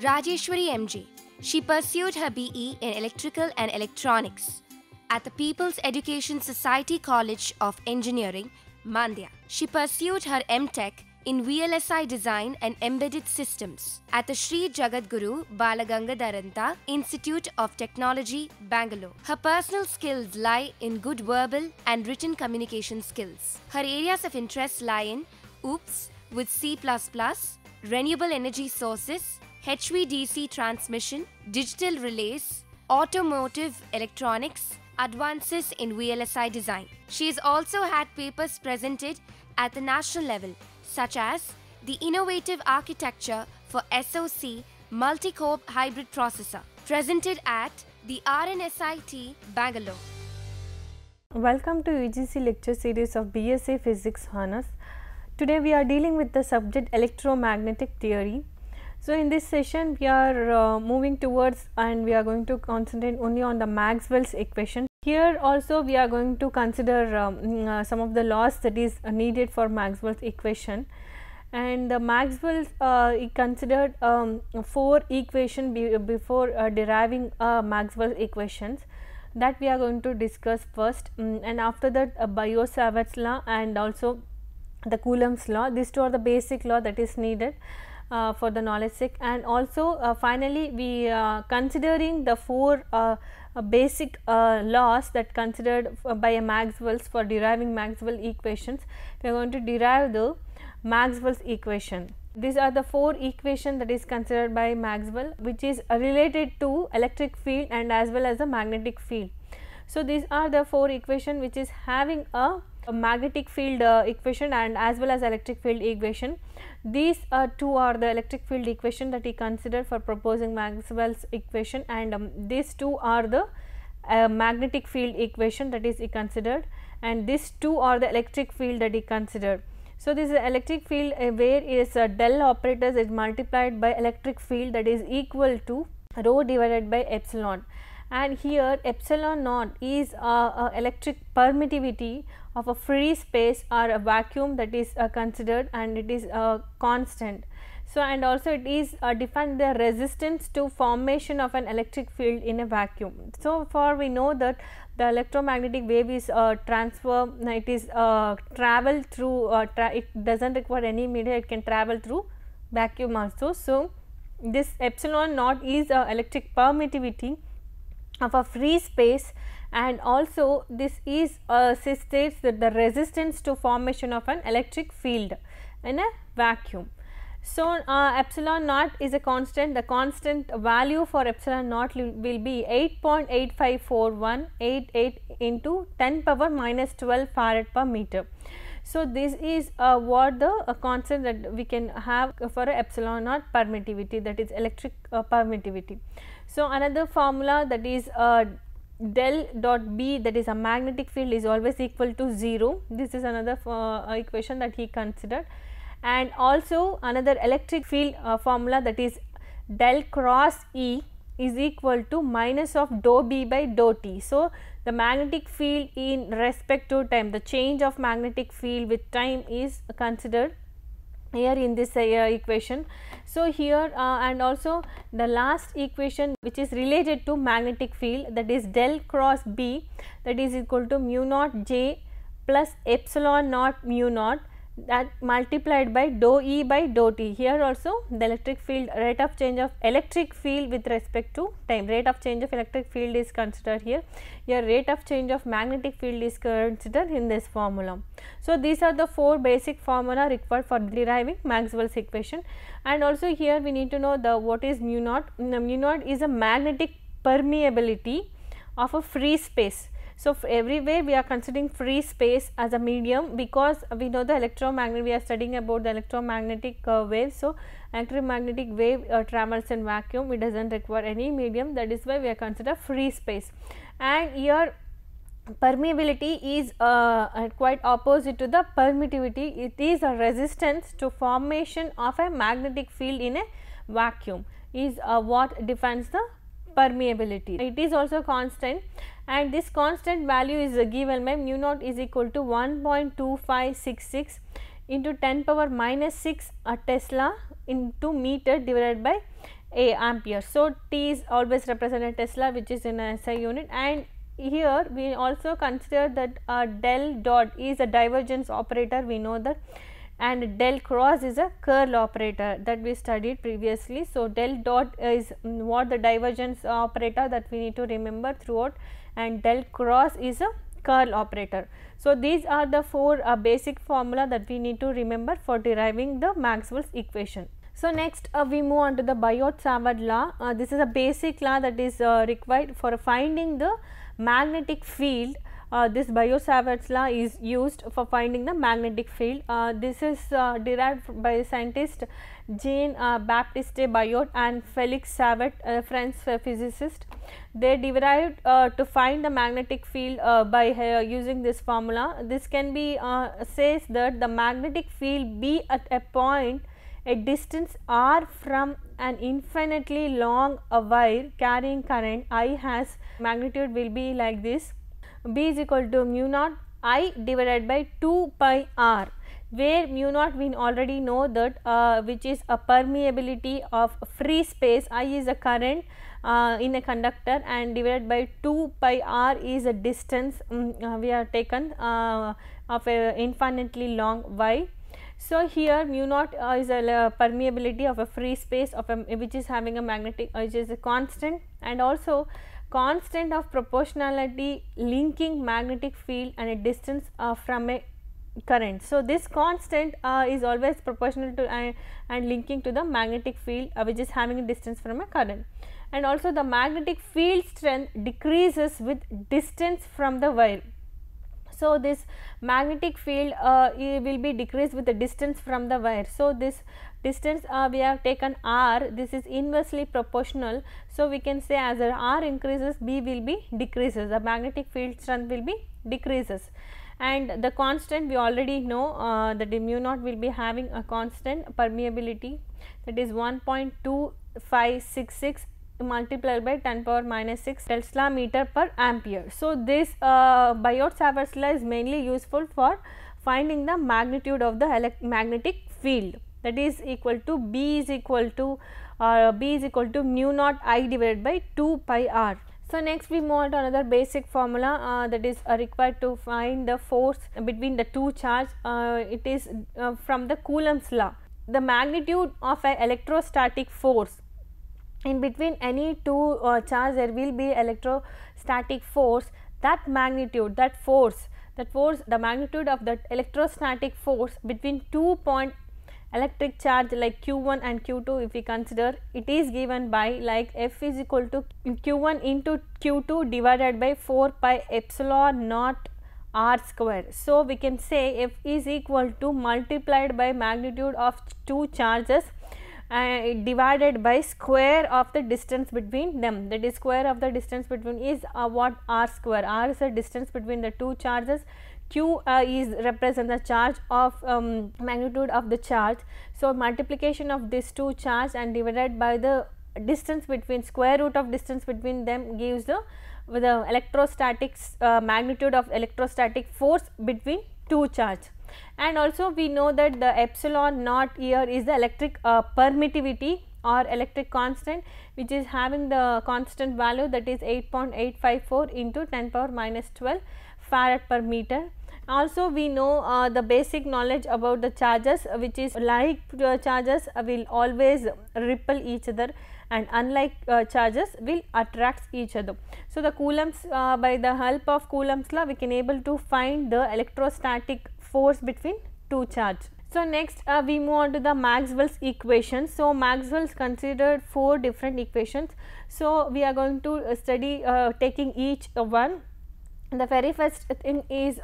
Rajeshwari MJ. She pursued her BE in Electrical and Electronics at the People's Education Society College of Engineering, Mandya. She pursued her MTech in VLSI Design and Embedded Systems at the Sri Jagadguru Balagangadharanta Institute of Technology, Bangalore. Her personal skills lie in good verbal and written communication skills. Her areas of interest lie in OOPS with C++, renewable energy sources, HVDC transmission, digital relays, automotive electronics, advances in VLSI design. She has also had papers presented at the national level, such as the Innovative Architecture for SoC Multi-Core Hybrid Processor, presented at the RNSIT, Bangalore. Welcome to UGC lecture series of BSc Physics Honours. Today we are dealing with the subject electromagnetic theory. So in this session we are moving towards and we are going to concentrate only on the Maxwell's equation. Here also we are going to consider some of the laws that is needed for Maxwell's equation, and Maxwell he considered 4 equations before deriving Maxwell's equations that we are going to discuss first, and after that Biot-Savart's law and also the Coulomb's law. These two are the basic law that is needed for the knowledge sake, and also finally we considering the 4 basic laws that considered by Maxwell's for deriving Maxwell equations. We are going to derive the Maxwell's equation. These are the 4 equations that is considered by Maxwell, which is related to electric field and as well as the magnetic field. So these are the 4 equations which is having a magnetic field equation and as well as electric field equation. These 2 are the electric field equation that he considered for proposing Maxwell's equation, and these 2 are the magnetic field equation that is he considered, and these 2 are the electric field that he considered. So this is electric field where is del operators is multiplied by electric field that is equal to rho divided by epsilon, and here epsilon naught is electric permittivity of a free space or a vacuum that is considered, and it is constant. So and also it is defined the resistance to formation of an electric field in a vacuum. So for we know that the electromagnetic wave is transfer, it is travel through it does not require any media, it can travel through vacuum also. So this epsilon naught is electric permittivity of a free space, and also this is states that the resistance to formation of an electric field in a vacuum. So epsilon naught is a constant. The constant value for epsilon naught will be 8.854188 into 10 power minus 12 farad per meter. So this is what the constant that we can have for epsilon naught permittivity, that is electric permittivity. So another formula, that is del dot B, that is a magnetic field, is always equal to 0. This is another equation that he considered, and also another electric field formula, that is del cross E is equal to minus of dou B by dou T. So the magnetic field in respect to time, the change of magnetic field with time is considered here in this equation. So here and also the last equation which is related to magnetic field, that is del cross B, that is equal to mu naught J plus epsilon naught mu naught, that multiplied by dou E by dou T. Here also the electric field, rate of change of electric field with respect to time, rate of change of electric field is considered here. Here rate of change of magnetic field is considered in this formula. So these are the 4 basic formula required for deriving Maxwell's equation, and also here we need to know the what is mu naught. Mu naught is a magnetic permeability of a free space. So everywhere we are considering free space as a medium, because we know the electromagnetic, we are studying about the electromagnetic wave. So electromagnetic wave travels in vacuum, it does not require any medium, that is why we are consider free space. And here permeability is quite opposite to the permittivity, it is a resistance to formation of a magnetic field in a vacuum is what defines the permeability. It is also constant, and this constant value is given by mu naught is equal to 1.2566 into 10 power minus 6 Tesla into meter divided by A ampere. So T is always represented Tesla, which is in a SI unit, and here we also consider that del dot is a divergence operator, we know that, and del cross is a curl operator that we studied previously. So del dot is what the divergence operator that we need to remember throughout, and del cross is a curl operator. So these are the four basic formula that we need to remember for deriving the Maxwell's equation. So next we move on to the Biot-Savart law. This is a basic law that is required for finding the magnetic field. This Biot-Savart's law is used for finding the magnetic field. This is derived by scientist Jean-Baptiste Biot and Felix Savart, French physicist. They derived to find the magnetic field by using this formula. This can be says that the magnetic field be at a point a distance r from an infinitely long wire carrying current I has magnitude will be like this. B is equal to mu naught I divided by 2 pi r, where mu naught we already know that which is a permeability of free space. I is a current in a conductor, and divided by 2 pi r is a distance we are taken of a infinitely long y. So here mu naught is a permeability of a free space of a which is having a magnetic which is a constant, and also constant of proportionality linking magnetic field and a distance from a current. So this constant is always proportional to and linking to the magnetic field which is having a distance from a current, and also the magnetic field strength decreases with distance from the wire. So this magnetic field will be decreased with the distance from the wire. So this distance we have taken r, this is inversely proportional. So we can say as r increases, B will be decreases, the magnetic field strength will be decreases, and the constant we already know that the mu naught will be having a constant permeability, that is 1.2566 multiplied by 10 power minus 6 Tesla meter per ampere. So this Biot-Savart's law is mainly useful for finding the magnitude of the magnetic field, that is equal to B is equal to mu naught I divided by 2 pi r. So next we move on to another basic formula that is required to find the force between the two charge. It is from the Coulomb's law. The magnitude of an electrostatic force in between any two charge, there will be electrostatic force. That magnitude, that force, the magnitude of that electrostatic force between 2 point electric charge like Q1 and Q2, if we consider, it is given by like F is equal to Q1 into Q2 divided by 4 pi epsilon naught r square. So we can say F is equal to multiplied by magnitude of two charges divided by square of the distance between them, that is square of the distance between is what, r square. R is the distance between the two charges, Q is represent the charge of magnitude of the charge. So multiplication of these two charge and divided by the distance between, square root of distance between them gives the electrostatic magnitude of electrostatic force between two charge. And also we know that the epsilon naught here is the electric permittivity or electric constant, which is having the constant value, that is 8.854 into 10 power minus 12 farad per meter. Also we know the basic knowledge about the charges, which is like charges will always repel each other, and unlike charges will attract each other. So the Coulomb's by the help of Coulomb's law we can able to find the electrostatic force between two charges. So next we move on to the Maxwell's equations. So Maxwell's considered four different equations. So we are going to study taking each one. The very first thing is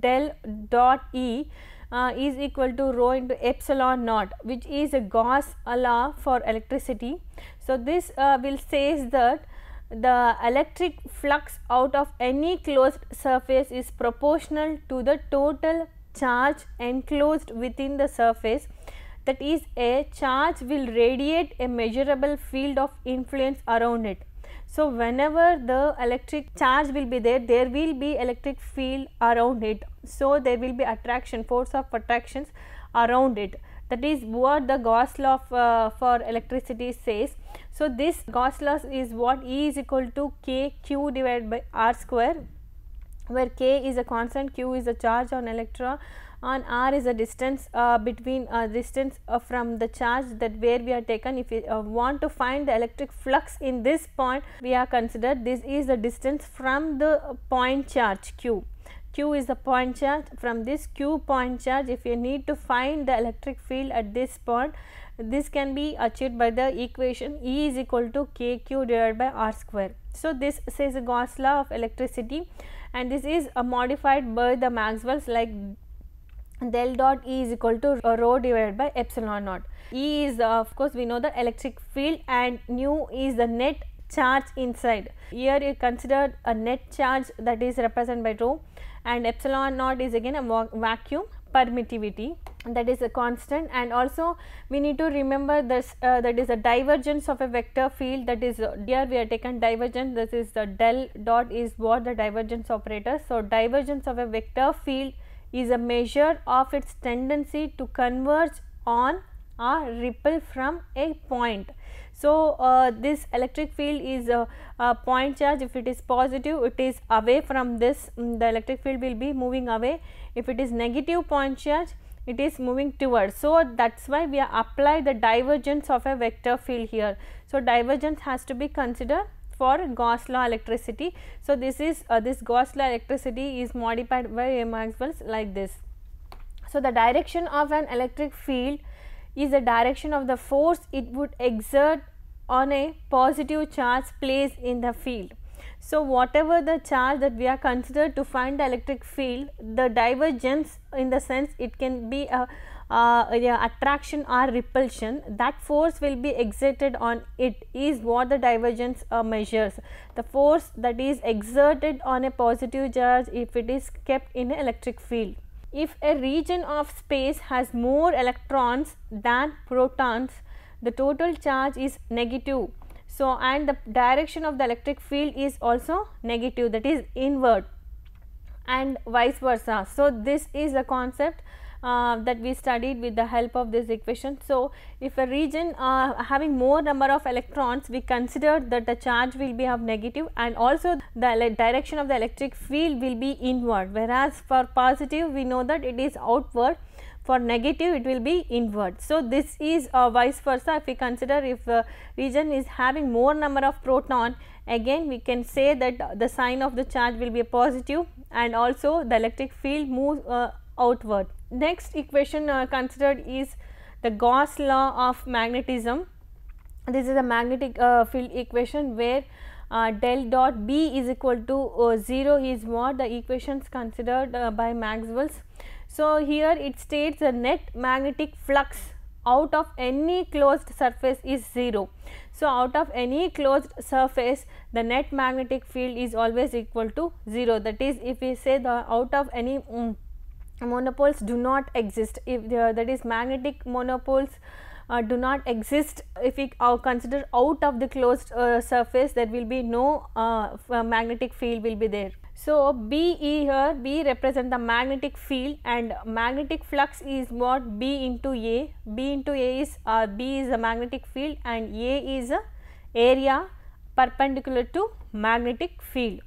del dot E is equal to rho into epsilon naught, which is a Gauss law for electricity. So this will says that the electric flux out of any closed surface is proportional to the total charge enclosed within the surface, that is a charge will radiate a measurable field of influence around it. So whenever the electric charge will be there, there will be electric field around it. So there will be attraction, force of attractions around it. That is what the Gauss law for electricity says. So, this Gauss law is what E is equal to k q divided by r square, where k is a constant, q is a charge on electron, and r is a distance between distance from the charge that where we are taken. If we want to find the electric flux in this point, we are considered this is the distance from the point charge q. Q is the point charge. From this q point charge, if you need to find the electric field at this point, this can be achieved by the equation E is equal to k q divided by r square. So, this says the Gauss law of electricity, and this is modified by the Maxwell's, like del dot E is equal to rho divided by epsilon naught. E is of course we know the electric field, and nu is the net charge inside. Here you consider a net charge that is represented by rho, and epsilon naught is again a vacuum permittivity, that is a constant. And also we need to remember this that is a divergence of a vector field, that is here we are taken divergence, this is the del dot is what the divergence operator. So, divergence of a vector field is a measure of its tendency to converge on or repel from a point. So, this electric field is a point charge. If it is positive, it is away from this, the electric field will be moving away. If it is negative point charge, it is moving towards. So, that is why we apply the divergence of a vector field here. So, divergence has to be considered for Gauss law electricity. So, this is this Gauss law electricity is modified by Maxwell's like this. So, the direction of an electric field is the direction of the force it would exert on a positive charge placed in the field. So, whatever the charge that we are considered to find the electric field, the divergence in the sense it can be a attraction or repulsion, that force will be exerted on it is what the divergence measures. The force that is exerted on a positive charge if it is kept in an electric field. If a region of space has more electrons than protons, the total charge is negative. So, and the direction of the electric field is also negative, that is inward, and vice versa. So, this is a concept that we studied with the help of this equation. So, if a region having more number of electrons, we consider that the charge will be of negative, and also the direction of the electric field will be inward, whereas for positive we know that it is outward, for negative it will be inward. So, this is vice versa. If we consider if a region is having more number of proton, again we can say that the sign of the charge will be a positive, and also the electric field moves outward. Next equation considered is the Gauss law of magnetism. This is a magnetic field equation where del dot B is equal to 0 is what the equations considered by Maxwell's. So, here it states the net magnetic flux out of any closed surface is 0. So, out of any closed surface, the net magnetic field is always equal to 0. That is, if we say the out of any monopoles do not exist, if that is magnetic monopoles do not exist, if we consider out of the closed surface, there will be no magnetic field will be there. So, B E here, B represent the magnetic field, and magnetic flux is what B into A. B into A is B is the magnetic field, and A is a area perpendicular to magnetic field.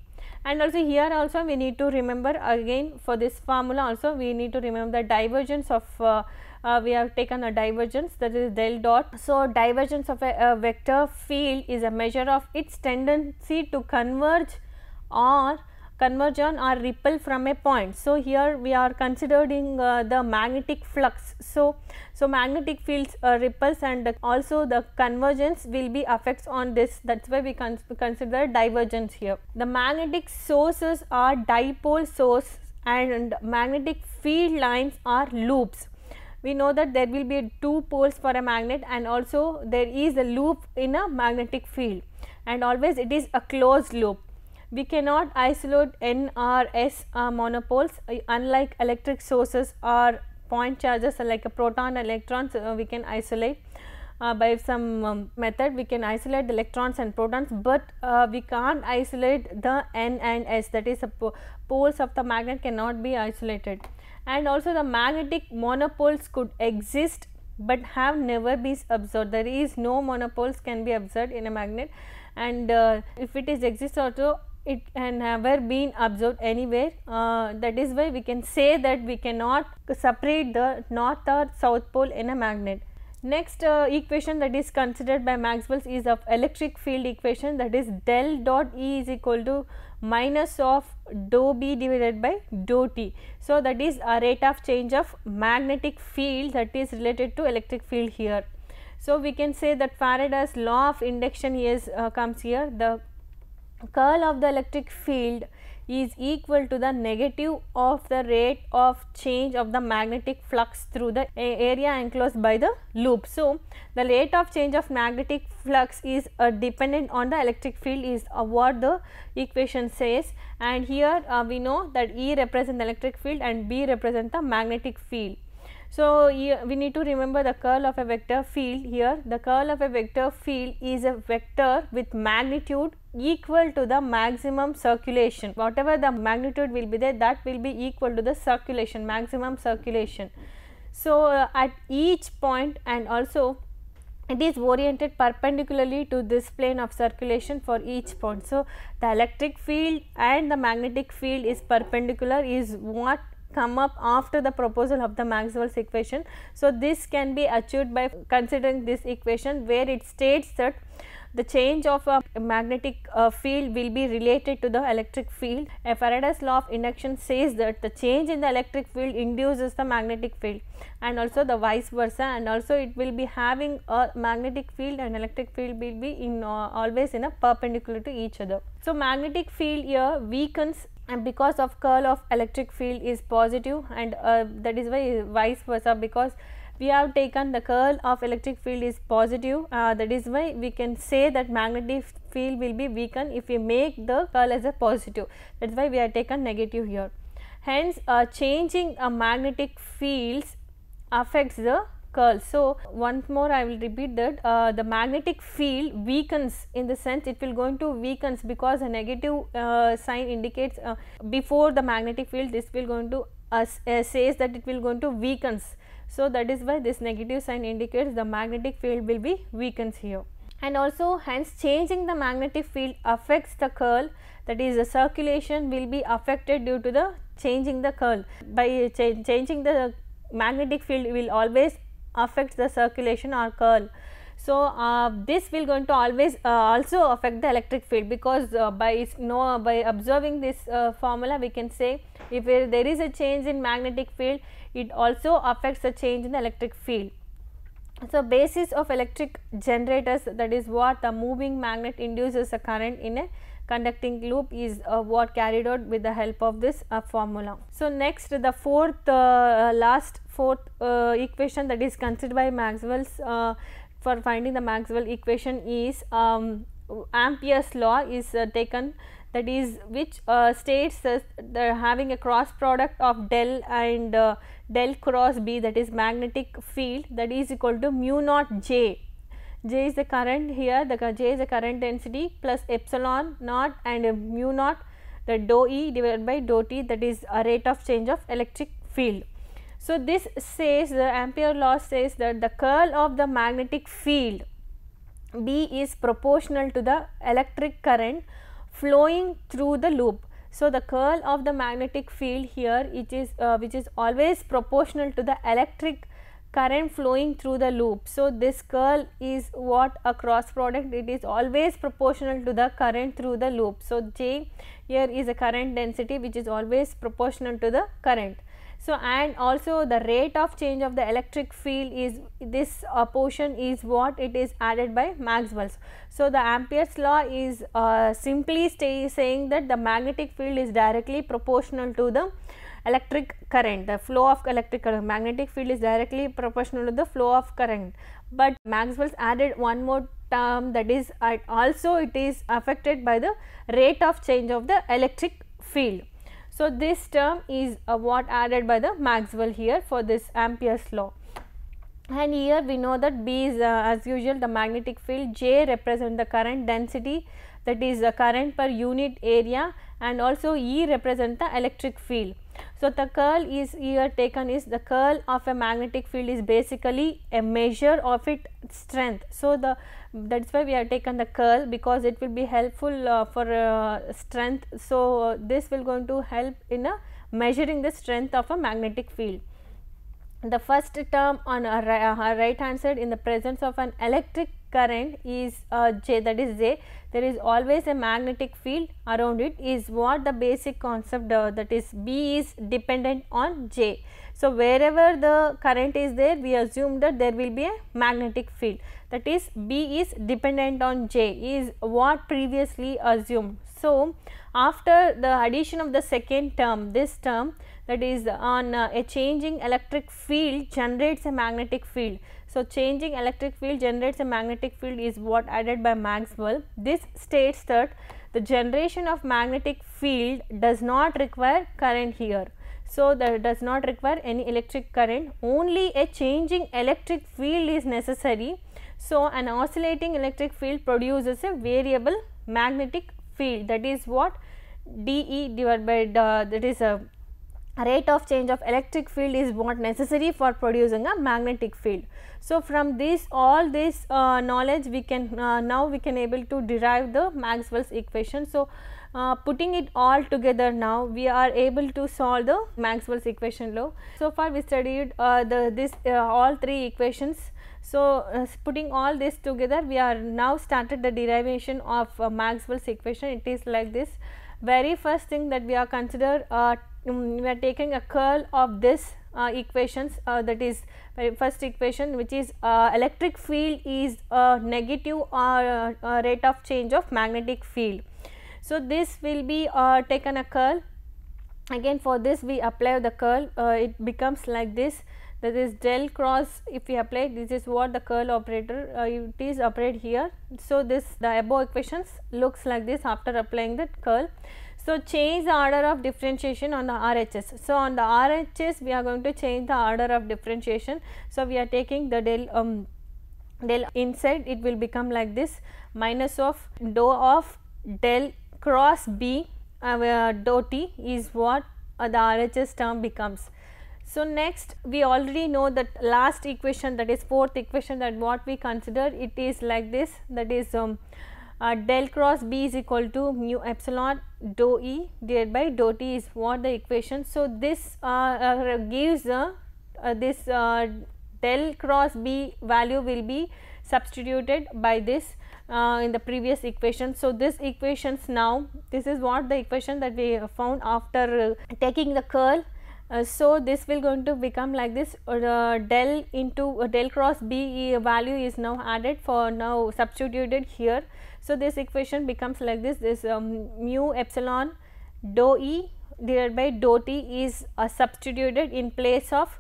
And also here also we need to remember, again for this formula also we need to remember the divergence of we have taken a divergence, that is del dot. So, divergence of a vector field is a measure of its tendency to converge on or repel from a point. So, here we are considering the magnetic flux. So, magnetic fields repels, and also the convergence will be affects on this, that is why we consider divergence here. The magnetic sources are dipole source, and magnetic field lines are loops. We know that there will be two poles for a magnet, and also there is a loop in a magnetic field, and always it is a closed loop. We cannot isolate N or S monopoles, unlike electric sources or point charges like a proton and electrons. We can isolate by some method, we can isolate the electrons and protons, but we can't isolate the N and S, that is poles of the magnet cannot be isolated. And also the magnetic monopoles could exist but have never been observed. There is no monopoles can be observed in a magnet, and if it is exists also, it can never been observed anywhere. That is why we can say that we cannot separate the north or south pole in a magnet. Next equation that is considered by Maxwell is of electric field equation, that is del dot E is equal to minus of dou B divided by dou T. So, that is a rate of change of magnetic field that is related to electric field here. So, we can say that Faraday's law of induction is comes here. The curl of the electric field is equal to the negative of the rate of change of the magnetic flux through the area enclosed by the loop. So, the rate of change of magnetic flux is dependent on the electric field is what the equation says, and here we know that E represents the electric field and B represents the magnetic field. So, we need to remember the curl of a vector field here. The curl of a vector field is a vector with magnitude equal to the maximum circulation. Whatever the magnitude will be there, that will be equal to the circulation, maximum circulation. So, at each point, and also it is oriented perpendicularly to this plane of circulation for each point. So, the electric field and the magnetic field is perpendicular, is what come up after the proposal of the Maxwell's equation. So, this can be achieved by considering this equation, where it states that the change of a magnetic field will be related to the electric field. Faraday's law of induction says that the change in the electric field induces the magnetic field, and also the vice versa, and also it will be having a magnetic field and electric field will be in always in a perpendicular to each other. So, magnetic field here weakens, and because of curl of electric field is positive, and that is why vice versa, because we have taken the curl of electric field is positive, that is why we can say that magnetic field will be weakened if we make the curl as a positive, that is why we have taken negative here. Hence, changing a magnetic fields affects the curl. So, once more I will repeat that the magnetic field weakens, in the sense it will going to weakens, because a negative sign indicates before the magnetic field, this will going to says that it will going to weakens. So, that is why this negative sign indicates the magnetic field will be weakens here. And also, hence changing the magnetic field affects the curl, that is the circulation will be affected due to the changing the curl. By changing the magnetic field will always affect the circulation or curl. So, this will going to always also affect the electric field, because by observing this formula we can say if there is a change in magnetic field, it also affects the change in the electric field. So, basis of electric generators, that is what the moving magnet induces a current in a conducting loop, is what carried out with the help of this formula. So, next the fourth equation that is considered by Maxwell's for finding the Maxwell equation is Ampere's law is taken, that is which states that having a cross product of del and del cross B, that is magnetic field, that is equal to mu naught J. J is the current here, the J is the current density plus epsilon naught and mu naught, the dou E divided by dou T, that is a rate of change of electric field. So, this says the Ampere law says that the curl of the magnetic field B is proportional to the electric current flowing through the loop. So, the curl of the magnetic field here it is which is always proportional to the electric current flowing through the loop. So, this curl is what a cross product, it is always proportional to the current through the loop. So, J here is a current density which is always proportional to the current. So, and also the rate of change of the electric field is this portion is what it is added by Maxwell's. So, the Ampere's law is simply saying that the magnetic field is directly proportional to the electric current, the flow of electric current. Magnetic field is directly proportional to the flow of current, but Maxwell's added one more term, that is also it is affected by the rate of change of the electric field. So, this term is what added by the Maxwell here for this Ampere's law. And here we know that B is as usual the magnetic field, J represent the current density, that is the current per unit area, and also E represent the electric field. So, the curl is here taken is the curl of a magnetic field is basically a measure of its strength. So, that is why we have taken the curl, because it will be helpful for strength. So, this will going to help in measuring the strength of a magnetic field. The first term on our right hand side, in the presence of an electric current is J, that is J, there is always a magnetic field around it, is what the basic concept, that is B is dependent on J. So, wherever the current is there, we assume that there will be a magnetic field, that is B is dependent on J, is what previously assumed. So, after the addition of the second term, this term, that is on a changing electric field generates a magnetic field. So, changing electric field generates a magnetic field is what added by Maxwell. This states that the generation of magnetic field does not require current here. So, that does not require any electric current, only a changing electric field is necessary. So, an oscillating electric field produces a variable magnetic field, that is what dE divided by that is a rate of change of electric field is what necessary for producing a magnetic field. So, from this all this knowledge we can now we can able to derive the Maxwell's equation. So, putting it all together, now we are able to solve the Maxwell's equation law. So far we studied all three equations. So, putting all this together, we are now started the derivation of Maxwell's equation. It is like this. Very first thing that we are consider, we are taking a curl of this equations, that is very first equation, which is electric field is negative rate of change of magnetic field. So, this will be taken a curl. Again, for this we apply the curl, it becomes like this, that is del cross. If we apply, this is what the curl operator it is applied here. So, the above equations looks like this after applying the curl. So, change the order of differentiation on the RHS. So, on the RHS we are going to change the order of differentiation. So, we are taking the del inside, it will become like this, minus of dou of del cross B dou T is what the RHS term becomes. So, next we already know that last equation, that is fourth equation, that what we consider, it is like this, that is del cross B is equal to mu epsilon dou E divided by dou T is what the equation. So, this gives this del cross B value will be substituted by this in the previous equation. So, this equations now, this is what the equation that we found after taking the curl. So, this will going to become like this, del into del cross B value is now added, for now substituted here. So, this equation becomes like this, mu epsilon dou E divided by dou T is substituted in place of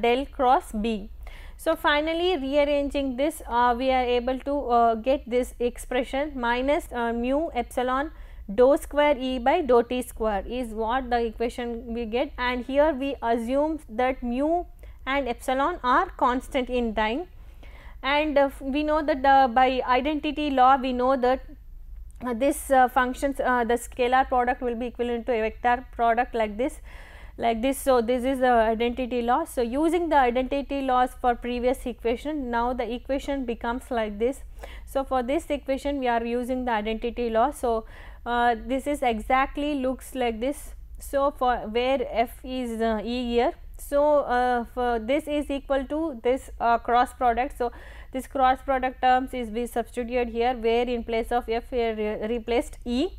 del cross B. So, finally, rearranging this, we are able to get this expression minus mu epsilon dou square E by dou T square is what the equation we get, and here we assume that mu and epsilon are constant in time, and we know that by identity law we know that this functions, the scalar product will be equivalent to a vector product like this. So, this is the identity law. So, using the identity laws for previous equation, now the equation becomes like this. So, for this equation we are using the identity law. So, this is exactly looks like this. So, for where F is E here, so for this is equal to this cross product. So, this cross product terms is be substituted here, where in place of F here replaced E,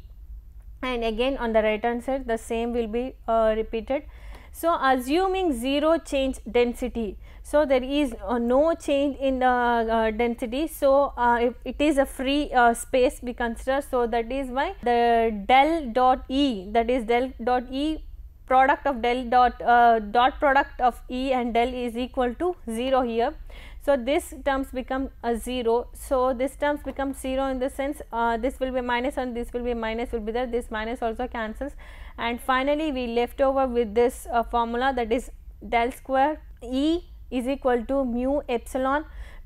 and again on the right hand side the same will be repeated. So, assuming 0 change density, so there is no change in the density. So, if it is a free space we consider, so that is why the del dot E, that is del dot E product of del dot product of E and del is equal to 0 here. So, this terms become a 0. So, this terms become 0 in the sense this will be minus and this will be minus will be there, this minus also cancels, and finally, we left over with this formula, that is del square E is equal to mu epsilon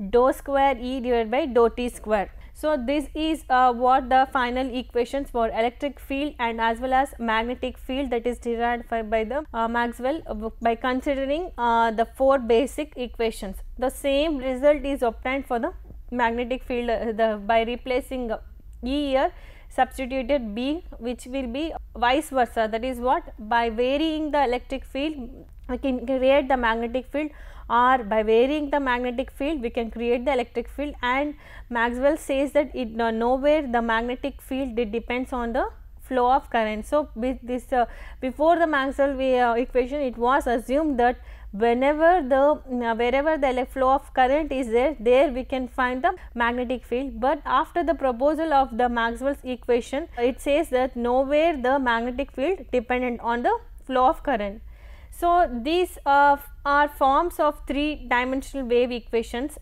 dou square E divided by dou T square. So this is what the final equations for electric field and as well as magnetic field that is derived by the Maxwell by considering the 4 basic equations. The same result is obtained for the magnetic field by replacing E here, substituted B, which will be vice versa. That is what, by varying the electric field we can create the magnetic field, or by varying the magnetic field we can create the electric field. And Maxwell says that it nowhere the magnetic field depends on the flow of current. So with this before the Maxwell equation, it was assumed that wherever the flow of current is there we can find the magnetic field. But after the proposal of the Maxwell's equation, it says that nowhere the magnetic field dependent on the flow of current. So these are forms of 3-dimensional wave equations.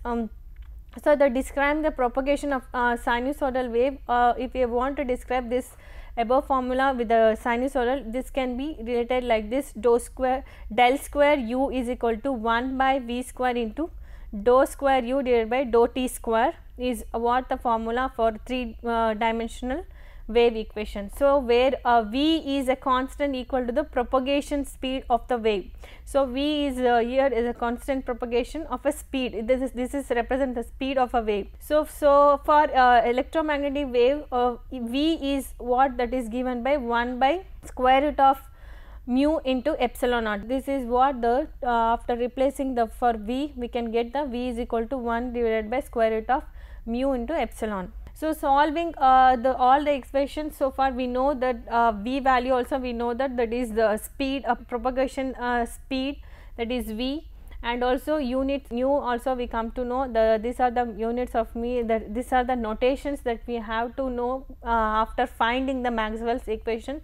So the describe the propagation of sinusoidal wave. If you want to describe this above formula with the sinusoidal, this can be related like this: del square u is equal to 1 by v square into dou square u divided by dou t square is what the formula for 3-dimensional wave equation. So where v is a constant equal to the propagation speed of the wave. So v is here is a constant propagation of a speed. This is represent the speed of a wave. So for electromagnetic wave, v is what that is given by 1 by square root of mu into epsilon naught. This is what the after replacing the for v we can get the v is equal to 1 divided by square root of mu into epsilon. So solving all the expressions, so far we know that v value also we know that is the speed of propagation speed, that is v, and also units nu also we come to know these are the units of me, that these are the notations that we have to know after finding the Maxwell's equation.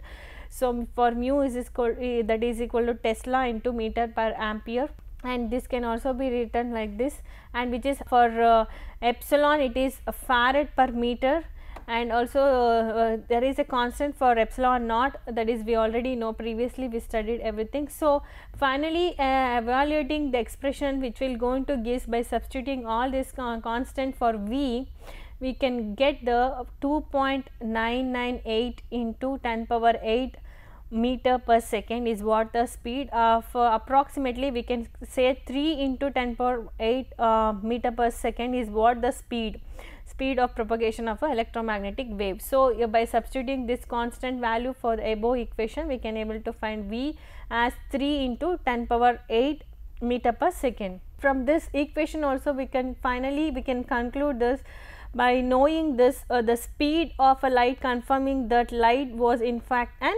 So for mu is equal that is equal to Tesla into meter per ampere, and this can also be written like this, and which is for epsilon it is a farad per meter, and also there is a constant for epsilon naught, that is we already know, previously we studied everything. So finally evaluating the expression which will going to give by substituting all this constant for v, we can get the 2.998 into 10 power 8 meter per second is what the speed of approximately we can say 3 into 10 power 8 meter per second is what the speed of propagation of an electromagnetic wave. So by substituting this constant value for the above equation, we can able to find v as 3 into 10 power 8 meter per second. From this equation also we can conclude this by knowing this the speed of a light, confirming that light was in fact an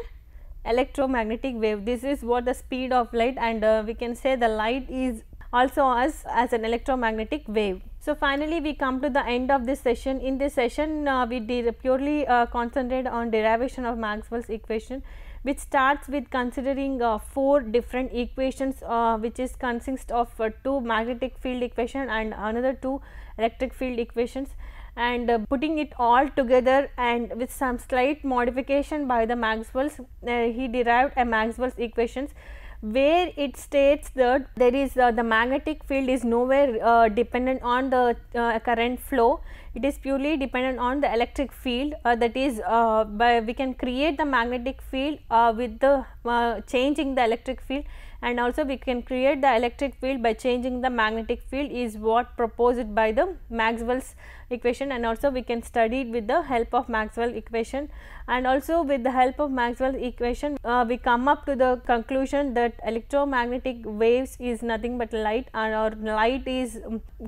electromagnetic wave. This is what the speed of light, and we can say the light is also as an electromagnetic wave. So finally we come to the end of this session. In this session we purely concentrate on derivation of Maxwell's equation, which starts with considering 4 different equations which is consist of 2 magnetic field equation and another 2 electric field equations, and putting it all together, and with some slight modification by the Maxwell's, he derived a Maxwell's equations where it states that there is the magnetic field is nowhere dependent on the current flow. It is purely dependent on the electric field, that is by we can create the magnetic field with the changing the electric field, and also we can create the electric field by changing the magnetic field is what proposed by the Maxwell's equation, and also we can study it with the help of Maxwell equation, and also with the help of Maxwell equation we come up to the conclusion that electromagnetic waves is nothing but light, or light is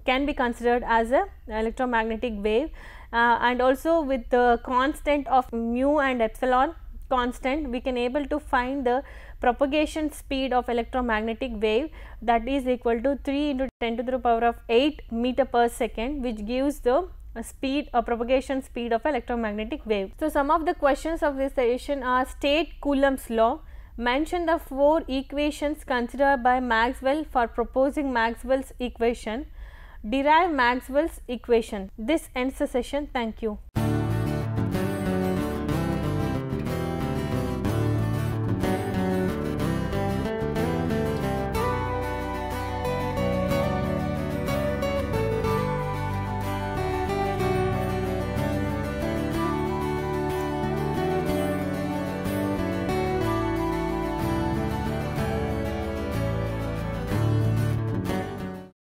can be considered as a electromagnetic wave, and also with the constant of mu and epsilon constant we can able to find the propagation speed of electromagnetic wave, that is equal to 3 into 10 to the power of 8 meter per second, which gives the speed or propagation speed of electromagnetic wave. So some of the questions of this session are: state Coulomb's law, mention the 4 equations considered by Maxwell for proposing Maxwell's equation, derive Maxwell's equation. This ends the session. Thank you.